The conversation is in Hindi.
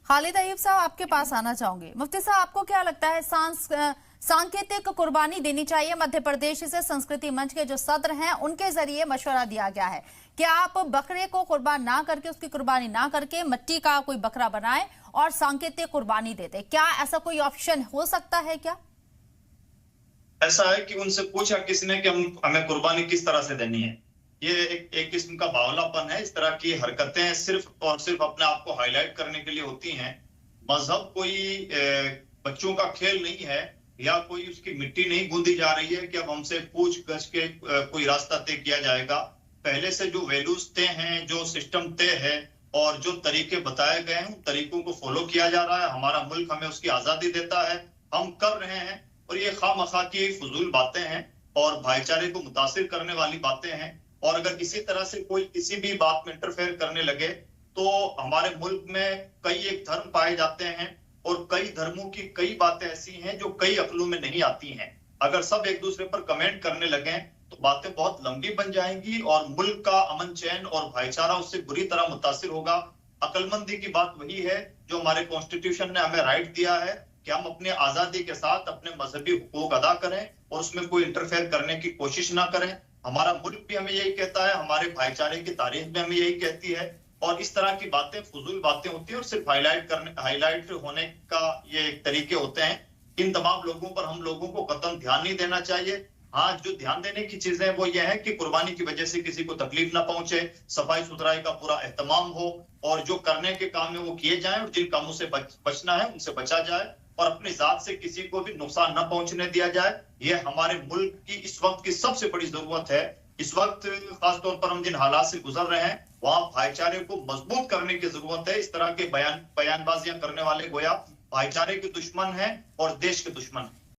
खालिद अयूब साहब, आपके पास आना चाहूंगी। मुफ्ती साहब, आपको क्या लगता है सांकेतिक कुर्बानी देनी चाहिए? मध्य प्रदेश से संस्कृति मंच के जो सदर हैं उनके जरिए मशवरा दिया गया है कि आप बकरे को कुर्बान ना करके, उसकी कुर्बानी ना करके मिट्टी का कोई बकरा बनाए और सांकेतिक कुर्बानी दे दे। क्या ऐसा कोई ऑप्शन हो सकता है क्या? ऐसा है कि उनसे पूछा किसने कि हमें कुर्बानी किस तरह से देनी है। ये एक किस्म का बावलापन है। इस तरह की हरकतें सिर्फ और सिर्फ अपने आप को हाईलाइट करने के लिए होती हैं। मजहब कोई बच्चों का खेल नहीं है, या कोई उसकी मिट्टी नहीं गूंदी जा रही है कि अब हमसे पूछ गछ के कोई रास्ता तय किया जाएगा। पहले से जो वैल्यूज तय हैं, जो सिस्टम तय है और जो तरीके बताए गए हैं, उन तरीकों को फॉलो किया जा रहा है। हमारा मुल्क हमें उसकी आजादी देता है, हम कर रहे हैं। और ये खामखा की फजूल बातें हैं और भाईचारे को मुतासिर करने वाली बातें हैं। और अगर इसी तरह से कोई किसी भी बात में इंटरफेयर करने लगे तो हमारे मुल्क में कई एक धर्म पाए जाते हैं और कई धर्मों की कई बातें ऐसी हैं जो कई अकलों में नहीं आती हैं। अगर सब एक दूसरे पर कमेंट करने लगे तो बातें बहुत लंबी बन जाएंगी और मुल्क का अमन चैन और भाईचारा उससे बुरी तरह मुतासिर होगा। अकलमंदी की बात वही है जो हमारे कॉन्स्टिट्यूशन ने हमें राइट दिया है कि हम अपने आजादी के साथ अपने मजहबी हुकूक अदा करें और उसमें कोई इंटरफेयर करने की कोशिश ना करें। हमारा मुल्क भी हमें यही कहता है, हमारे भाईचारे की तारीख भी हमें यही कहती है। और इस तरह की बातें फजूल बातें होती हैं और सिर्फ हाईलाइट होने का ये एक तरीके होते हैं। इन तमाम लोगों पर हम लोगों को कतई ध्यान नहीं देना चाहिए। हाँ, जो ध्यान देने की चीजें वो ये है कि कुर्बानी की वजह से किसी को तकलीफ ना पहुंचे, सफाई सुथराई का पूरा एहतमाम हो और जो करने के काम है वो किए जाएं और जिन कामों से बचना है उनसे बचा जाए और अपनी जात से किसी को भी नुकसान न पहुंचने दिया जाए। ये हमारे मुल्क की इस वक्त की सबसे बड़ी जरूरत है। इस वक्त खासतौर पर हम जिन हालात से गुजर रहे हैं वहां भाईचारे को मजबूत करने की जरूरत है। इस तरह के बयानबाजियां करने वाले गोया भाईचारे के दुश्मन हैं और देश के दुश्मन हैं।